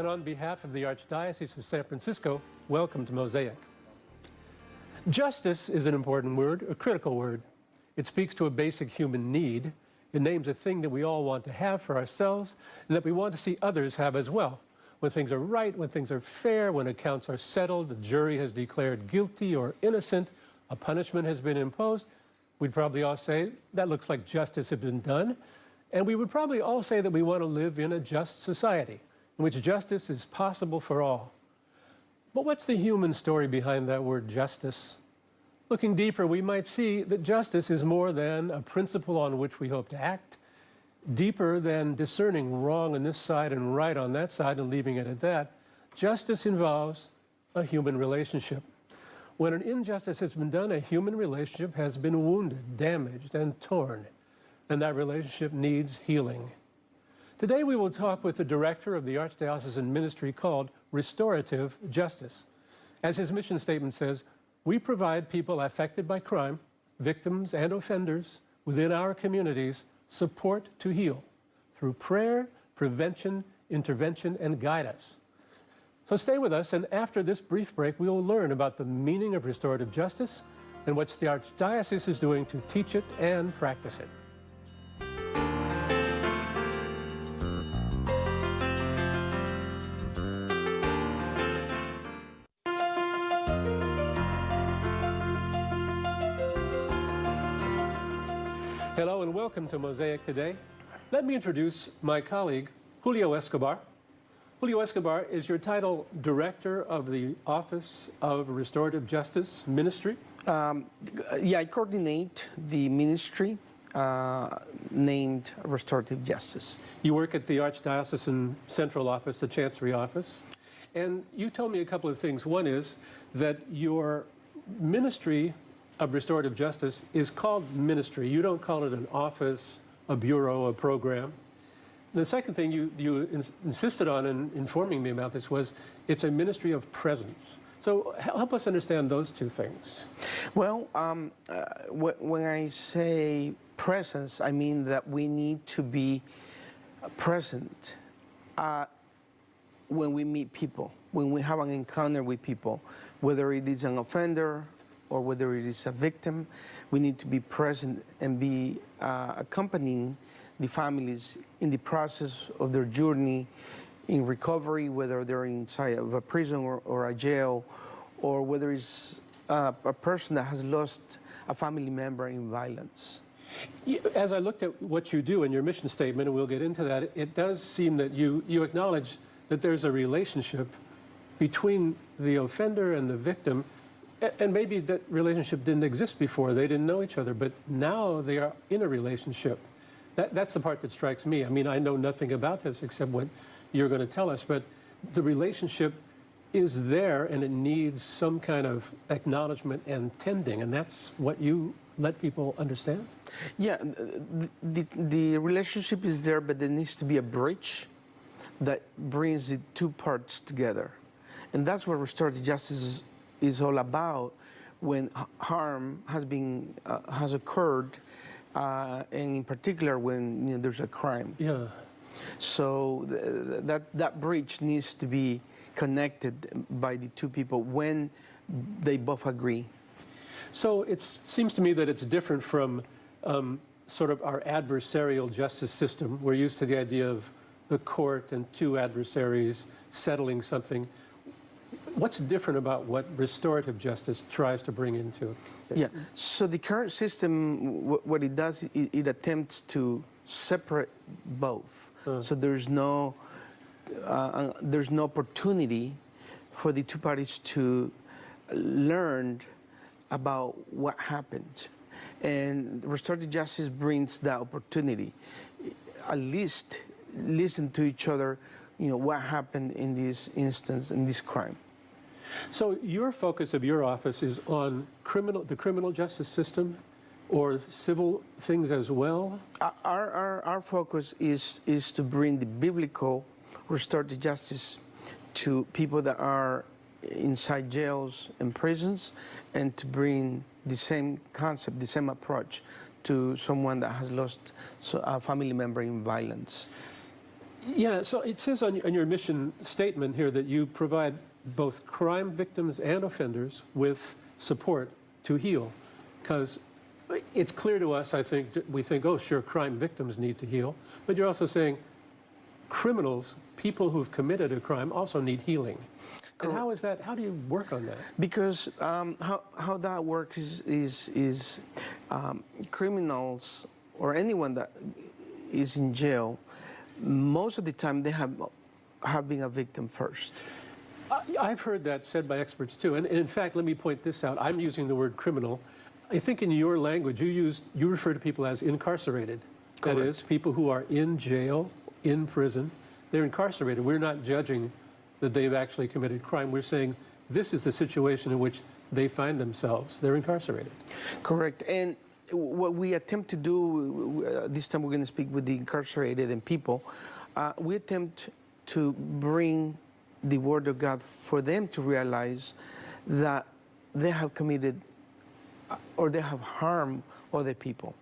and on behalf of the Archdiocese of San Francisco, welcome to Mosaic. Justice is an important word, a critical word. It speaks to a basic human need. It names a thing that we all want to have for ourselves and that we want to see others have as well. When things are right, when things are fair, when accounts are settled, the jury has declared guilty or innocent, a punishment has been imposed, we'd probably all say that looks like justice has been done. And we would probably all say that we want to live in a just society in which justice is possible for all. But what's the human story behind that word justice? Looking deeper, we might see that justice is more than a principle on which we hope to act, deeper than discerning wrong on this side and right on that side and leaving it at that. Justice involves a human relationship. When an injustice has been done, a human relationship has been wounded, damaged, and torn, and that relationship needs healing. Today we will talk with the director of the Archdiocesan ministry called Restorative Justice. As his mission statement says, we provide people affected by crime, victims and offenders within our communities, support to heal through prayer, prevention, intervention, and guidance. So stay with us, and after this brief break, we will learn about the meaning of restorative justice and what the Archdiocese is doing to teach it and practice it. Hello and welcome to Mosaic today. Let me introduce my colleague, Julio Escobar. Julio Escobar is your title Director of the Office of Restorative Justice Ministry? I coordinate the ministry named Restorative Justice. You work at the Archdiocesan Central Office, the Chancery Office, and you told me a couple of things. One is that your ministry of restorative justice is called ministry. You don't call it an office, a bureau, a program. The second thing you insisted on in informing me about this was it's a ministry of presence. So help us understand those two things. Well, when I say presence, I mean that we need to be present when we meet people, when we have an encounter with people, whether it is an offender or whether it is a victim. We need to be present and be accompanying the families in the process of their journey in recovery, whether they're inside of a prison or a jail, or whether it's a person that has lost a family member in violence. As I looked at what you do in your mission statement, and we'll get into that, it does seem that you acknowledge that there's a relationship between the offender and the victim. And maybe that relationship didn't exist before. They didn't know each other, but now they are in a relationship. That's the part that strikes me. I mean, I know nothing about this except what you're going to tell us, but the relationship is there and it needs some kind of acknowledgement and tending, and that's what you let people understand? Yeah, the relationship is there, but there needs to be a bridge that brings the two parts together. And that's what restorative justice is all about when harm has occurred, and in particular when there's a crime. Yeah. So that bridge needs to be connected by the two people when they both agree. So it seems to me that it's different from sort of our adversarial justice system. We're used to the idea of the court and two adversaries settling something. What's different about what restorative justice tries to bring into it? Yeah, so the current system, what it does, it attempts to separate both. So there's no opportunity for the two parties to learn about what happened. And restorative justice brings that opportunity. At least listen to each other, what happened in this instance, in this crime. So your focus of your office is on the criminal justice system or civil things as well? Our focus is to bring the biblical restorative justice to people that are inside jails and prisons, and to bring the same concept, the same approach to someone that has lost a family member in violence. Yeah, so it says on your mission statement here that you provide both crime victims and offenders with support to heal. Because it's clear to us, I think, we think, oh, sure, crime victims need to heal. But you're also saying criminals, people who've committed a crime, also need healing. And how is that? How do you work on that? Because how that works is criminals or anyone that is in jail, most of the time they have been a victim first. I've heard that said by experts too. And in fact, let me point this out. I'm using the word criminal. I think in your language, you refer to people as incarcerated. Correct. That is, people who are in jail, in prison, they're incarcerated. We're not judging that they've actually committed crime. We're saying this is the situation in which they find themselves. They're incarcerated. Correct. And what we attempt to do, this time we're going to speak with the incarcerated and people, we attempt to bring the Word of God for them to realize that they have committed or they have harmed other people.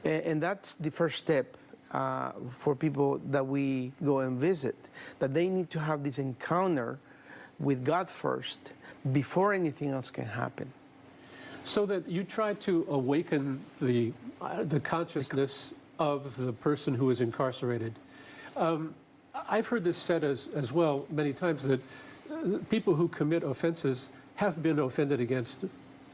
And that's the first step for people that we go and visit, that they need to have this encounter with God first before anything else can happen. So that you try to awaken the consciousness of the person who is incarcerated. I've heard this said as well many times that people who commit offenses have been offended against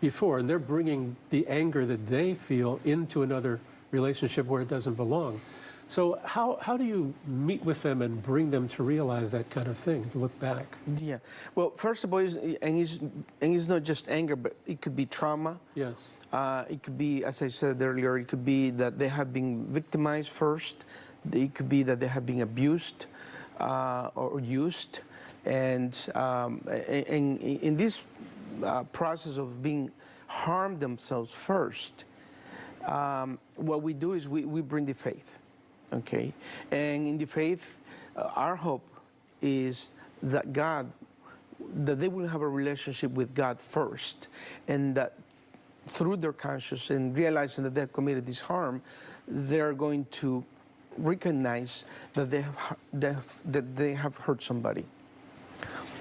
before, and they're bringing the anger that they feel into another relationship where it doesn't belong. So how do you meet with them and bring them to realize that kind of thing, to look back? Yeah. Well, first of all, it's not just anger, but it could be trauma. Yes. It could be, as I said earlier, it could be that they have been victimized first. It could be that they have been abused or used. And in this process of being harmed themselves first, what we do is we bring the faith. Okay, and in the faith, our hope is that that they will have a relationship with God first, and that through their conscience and realizing that they've committed this harm, they're going to recognize that they have hurt somebody.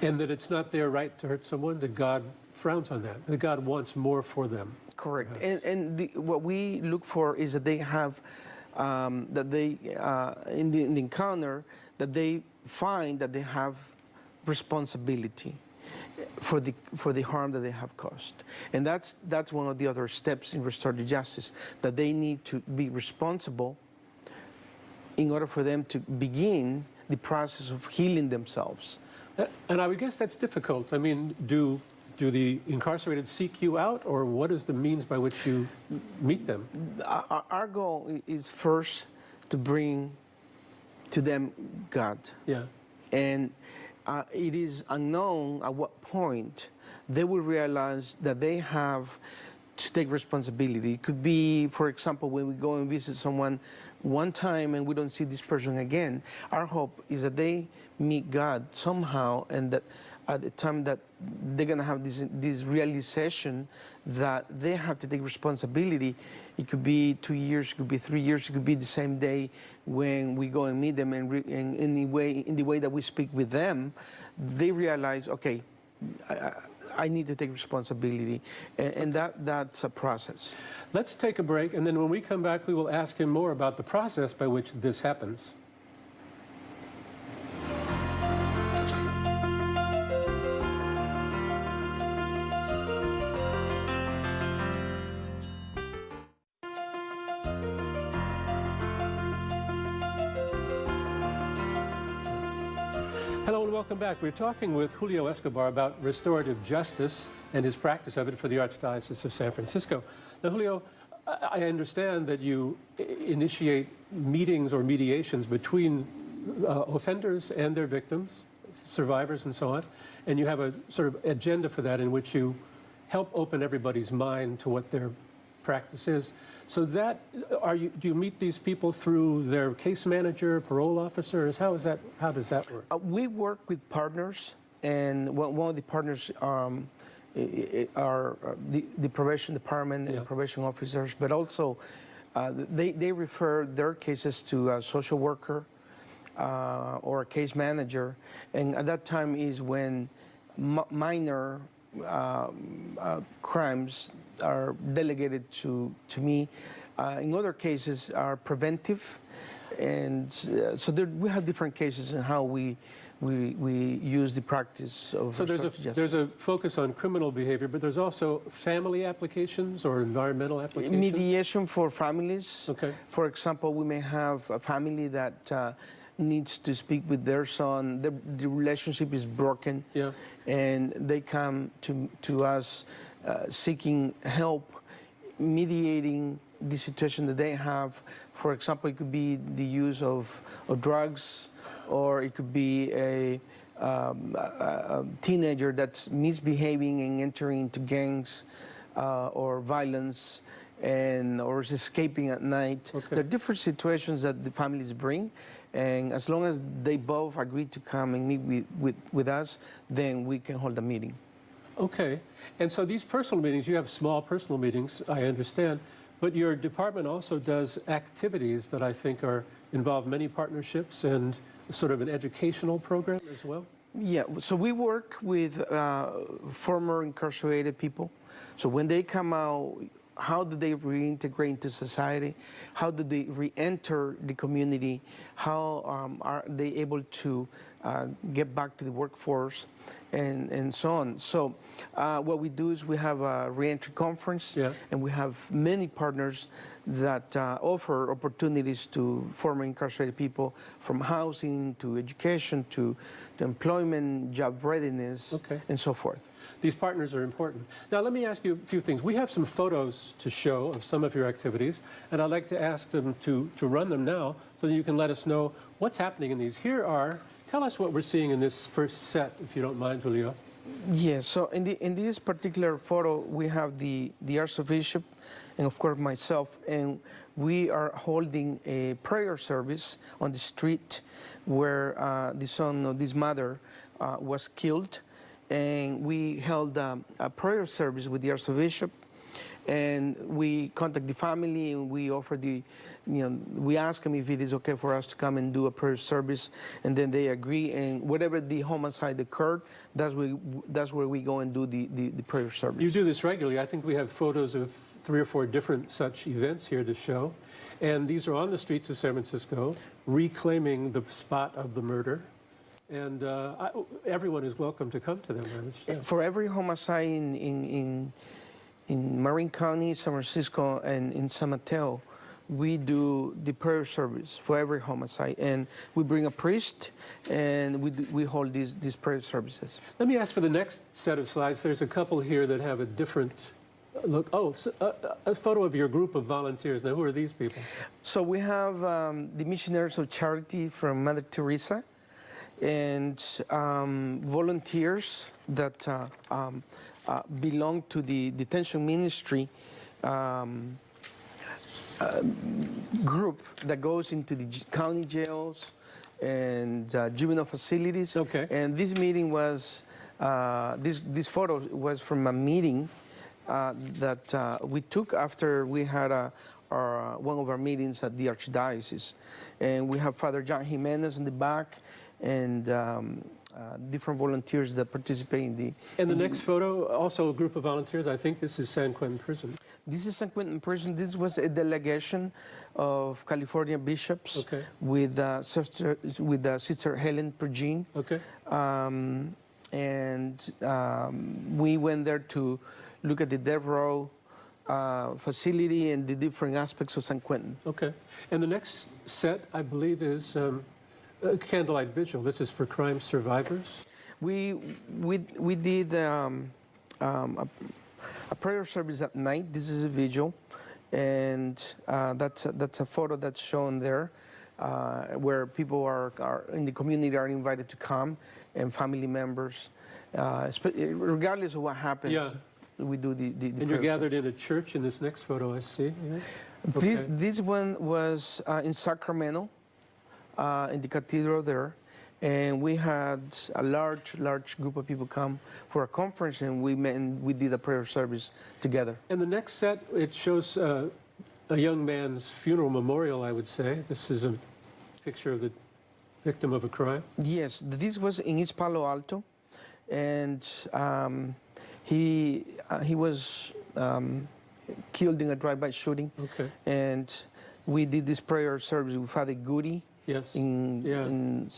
And that it's not their right to hurt someone, that God frowns on that God wants more for them. Correct. Yes. And what we look for is that they have, in the encounter, that they find that they have responsibility for the harm that they have caused. And that's one of the other steps in restorative justice, that they need to be responsible in order for them to begin the process of healing themselves. And I would guess that's difficult. I mean, do the incarcerated seek you out, or what is the means by which you meet them? Our goal is first to bring to them God. Yeah. And it is unknown at what point they will realize that they have to take responsibility. It could be, for example, when we go and visit someone one time and we don't see this person again. Our hope is that they meet God somehow, and that at the time that they're going to have this realization that they have to take responsibility. It could be 2 years, it could be 3 years, it could be the same day when we go and meet them, and in the way that we speak with them, they realize, okay, I need to take responsibility, and that's a process. Let's take a break, and then when we come back, we will ask him more about the process by which this happens. Hello and welcome back. We're talking with Julio Escobar about restorative justice and his practice of it for the Archdiocese of San Francisco. Now, Julio, I understand that you initiate meetings or mediations between offenders and their victims, survivors and so on, and you have a sort of agenda for that in which you help open everybody's mind to what their practice is. So that, do you meet these people through their case manager, parole officers? How does that work? We work with partners, and one of the partners are the probation department and probation officers, but also they refer their cases to a social worker, or a case manager, and at that time is when minor crimes are delegated to me. In other cases are preventive, and so we have different cases in how we use the practice of So restorative justice. there's a focus on criminal behavior, but there's also family applications or environmental applications? Mediation for families. Okay. For example, we may have a family that needs to speak with their son. The relationship is broken, Yeah. and they come to us seeking help, mediating the situation that they have. For example, it could be the use of drugs, or it could be a teenager that's misbehaving and entering into gangs or violence, or is escaping at night. Okay. There are different situations that the families bring, and as long as they both agree to come and meet with us, then we can hold a meeting. Okay. And so these personal meetings, you have small personal meetings, I understand, but your department also does activities that I think involve many partnerships and sort of an educational program as well? Yeah, so we work with former incarcerated people. So when they come out, how do they reintegrate into society? How do they re-enter the community? How are they able to get back to the workforce, and so on? So what we do is we have a re-entry conference, Yeah. and we have many partners that offer opportunities to former incarcerated people, from housing to education to employment, job readiness, Okay. and so forth. These partners are important. Now, let me ask you a few things. We have some photos to show of some of your activities, and I'd like to ask them to run them now so that you can let us know what's happening in these. Tell us what we're seeing in this first set, if you don't mind, Julio. Yes, so in this particular photo, we have the Archbishop and, of course, myself, and we are holding a prayer service on the street where the son of this mother was killed. And we held a prayer service with the Archbishop, and we contact the family, and we offer we ask them if it is okay for us to come and do a prayer service, and then they agree. And whatever the homicide occurred, that's where we go and do the prayer service. You do this regularly. I think we have photos of 3 or 4 different such events here to show. And these are on the streets of San Francisco, reclaiming the spot of the murder. And everyone is welcome to come to them. For every homicide in Marin County, San Francisco, and in San Mateo, we do the prayer service for every homicide, and we bring a priest, and we hold these prayer services. Let me ask for the next set of slides. There's a couple here that have a different look. Oh, a photo of your group of volunteers. Now, who are these people? So we have the Missionaries of Charity from Mother Teresa, and volunteers that belong to the detention ministry group that goes into the county jails and juvenile facilities. Okay. And this meeting was, this photo was from a meeting that we took after we had one of our meetings at the Archdiocese. And we have Father John Jimenez in the back, and different volunteers that participate in the... And the next photo, also a group of volunteers. I think this is San Quentin Prison. This is San Quentin Prison. This was a delegation of California bishops, Okay. with Sister Helen Pergine. Okay. We went there to look at the death row facility and the different aspects of San Quentin. Okay. And the next set, I believe, is a candlelight vigil. This is for crime survivors. We did a prayer service at night. This is a vigil, and that's a photo that's shown there, where people are in the community are invited to come, and family members, regardless of what happens. Yeah. We do the And you're gathered in a church in this next photo, I see. Yeah. Okay. This one was in Sacramento, in the cathedral there, and we had a large group of people come for a conference, and we met and we did a prayer service together. And the next set, it shows a young man's funeral memorial, I would say. This is a picture of the victim of a crime? Yes, this was in East Palo Alto, and he was killed in a drive-by shooting. Okay. And we did this prayer service with Father Goody Yes. in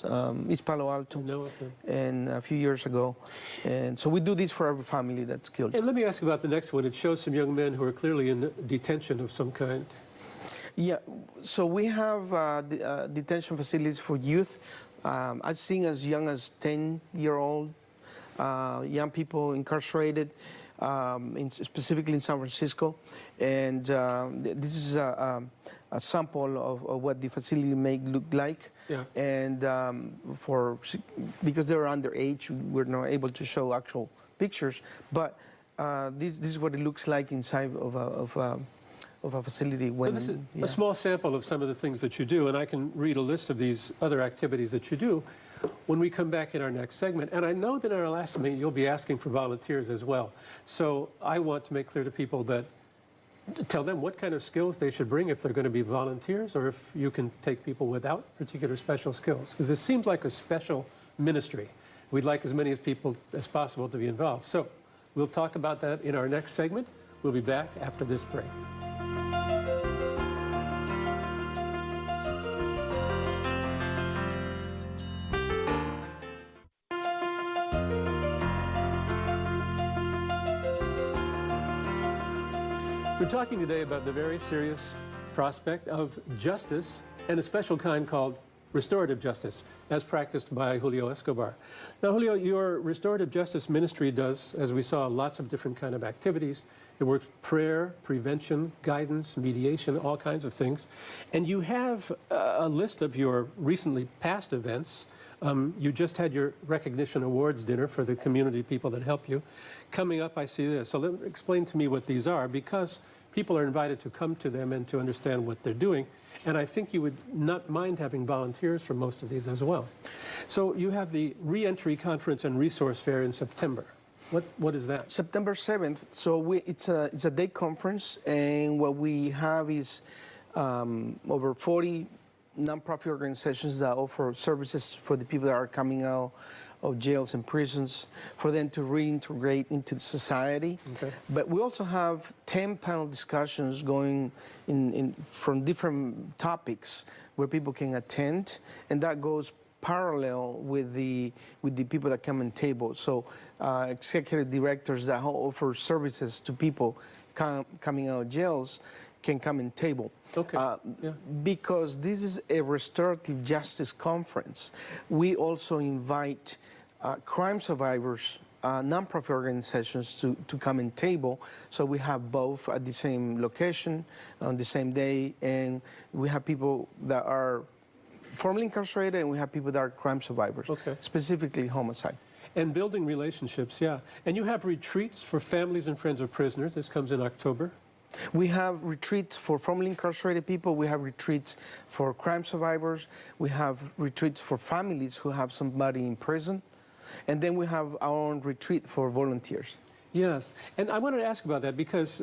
East Palo Alto, No, okay. and a few years ago. And so we do this for every family that's killed. And let me ask you about the next one. It shows some young men who are clearly in detention of some kind. Yeah, so we have detention facilities for youth. I've seen as young as 10-year-old young people incarcerated, specifically in San Francisco. And this is a sample of what the facility may look like. Yeah. And because they're underage, we're not able to show actual pictures. But this is what it looks like inside of a facility. When, So this is a small sample of some of the things that you do, and I can read a list of these other activities that you do when we come back in our next segment. And I know that in our last meeting, you'll be asking for volunteers as well. So I want to make clear to people that, tell them what kind of skills they should bring if they're going to be volunteers, or if you can take people without particular special skills. Because it seems like a special ministry. We'd like as many people as possible to be involved. So we'll talk about that in our next segment. We'll be back after this break. We're talking today about the very serious prospect of justice, and a special kind called restorative justice, as practiced by Julio Escobar. Now, Julio, your restorative justice ministry does, as we saw, lots of different kind of activities. It works prayer, prevention, guidance, mediation, all kinds of things. And you have a list of your recently past events. You just had your recognition awards dinner for the community people that help you. Coming up, I see this. So explain to me what these are, because people are invited to come to them and to understand what they're doing. And I think you would not mind having volunteers for most of these as well. So you have the Reentry Conference and Resource Fair in September. What is that? September 7th. So it's a day conference, and what we have is over 40 nonprofit organizations that offer services for the people that are coming out of jails and prisons, for them to reintegrate into society. Okay. But we also have 10 panel discussions going from different topics where people can attend, and that goes parallel with the people that come and table. So executive directors that offer services to people coming out of jails can come and table. Okay. Yeah. Because this is a restorative justice conference, we also invite crime survivors, nonprofit organizations to come and table. So we have both at the same location on the same day, and we have people that are formerly incarcerated, and we have people that are crime survivors, Okay. specifically homicide. And building relationships, yeah. And you have retreats for families and friends of prisoners. This comes in October. We have retreats for formerly incarcerated people. We have retreats for crime survivors. We have retreats for families who have somebody in prison. And then we have our own retreat for volunteers. Yes. And I wanted to ask about that because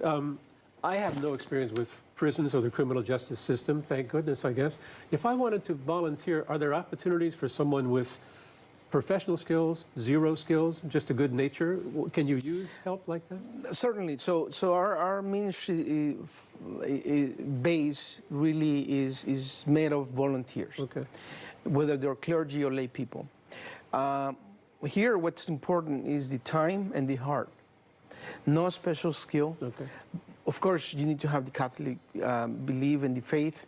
I have no experience with prisons or the criminal justice system, thank goodness, I guess. If I wanted to volunteer, are there opportunities for someone with professional skills, zero skills, just a good nature? Can you use help like that? Certainly. So our ministry base really is made of volunteers, Okay. whether they're clergy or lay people. Here, what's important is the time and the heart. No special skill. Okay. Of course, you need to have the Catholic belief and the faith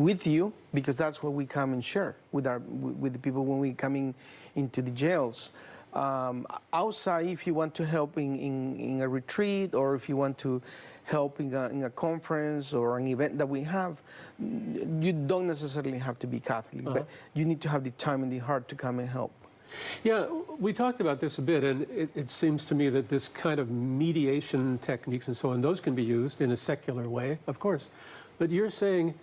with you, because that's what we come and share with the people when we come into the jails. Outside, if you want to help in a retreat, or if you want to help in a conference or an event that we have, you don't necessarily have to be Catholic, but you need to have the time and the heart to come and help. Yeah, we talked about this a bit, and it seems to me that this kind of mediation techniques and so on, those can be used in a secular way, of course. But you're saying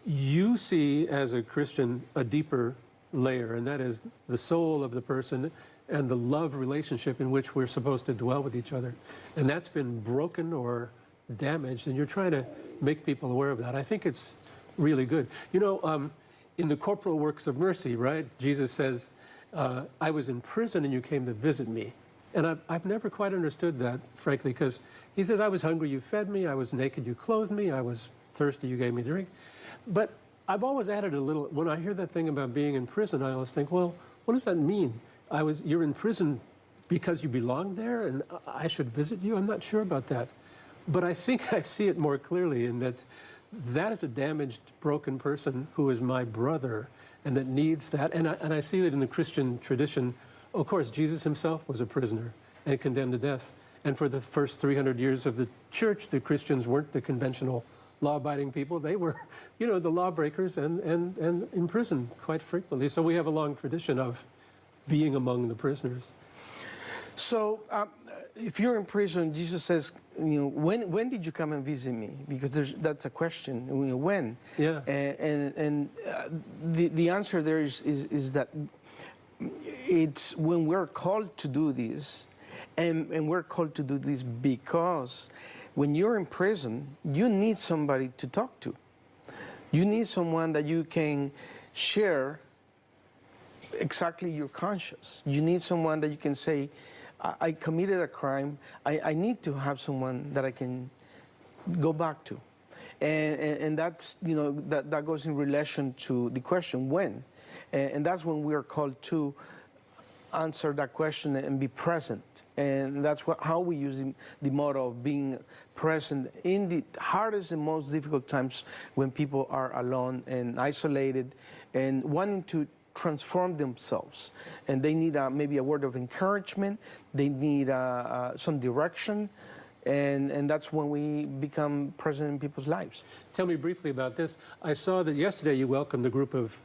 you see, as a Christian, a deeper layer, and that is the soul of the person and the love relationship in which we're supposed to dwell with each other. And that's been broken or damaged, and you're trying to make people aware of that. I think it's really good. You know, in the corporal works of mercy, right? Jesus says, I was in prison and you came to visit me. And I've never quite understood that, frankly, because he says, I was hungry, you fed me, I was naked, you clothed me, I was thirsty, you gave me drink. But I've always added a little, when I hear that thing about being in prison, I always think, well, what does that mean? You're in prison because you belong there and I should visit you? I'm not sure about that. But I think I see it more clearly in that that is a damaged, broken person who is my brother and that needs that. And I see that in the Christian tradition. Of course, Jesus himself was a prisoner and condemned to death. And for the first 300 years of the church, the Christians weren't the conventional law-abiding people. They were, the lawbreakers and imprisoned quite frequently. So we have a long tradition of being among the prisoners. So if you're in prison, Jesus says, when did you come and visit me? Because that's a question, when? Yeah. And the answer there is that it's when we're called to do this, and we're called to do this because when you're in prison, you need somebody to talk to. You need someone that you can share exactly your conscience. You need someone that you can say, I committed a crime. I need to have someone that I can go back to. And that's, that goes in relation to the question, when? And that's when we are called to answer that question and be present. And that's how we use the motto of being present in the hardest and most difficult times when people are alone and isolated and wanting to transform themselves. And they need maybe a word of encouragement. They need some direction. And that's when we become present in people's lives. Tell me briefly about this. I saw that yesterday you welcomed a group of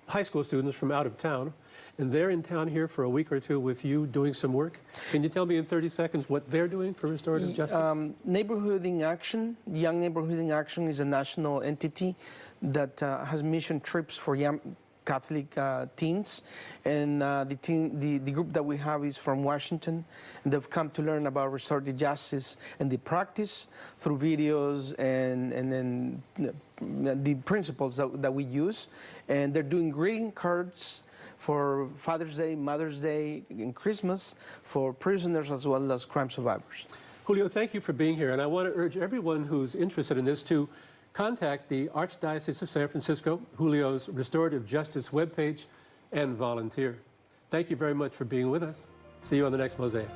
high school students from out of town, and they're in town here for a week or two with you doing some work. Can you tell me in 30 seconds what they're doing for restorative justice? Neighborhood in Action, Young Neighborhood in Action is a national entity that has mission trips for young Catholic teens, and the group that we have is from Washington, and they've come to learn about restorative justice and the practice through videos and then the principles that we use, and they're doing greeting cards for Father's Day, Mother's Day, and Christmas for prisoners as well as crime survivors. Julio, thank you for being here, and I want to urge everyone who's interested in this to contact the Archdiocese of San Francisco, Julio's Restorative Justice webpage, and volunteer. Thank you very much for being with us. See you on the next Mosaic.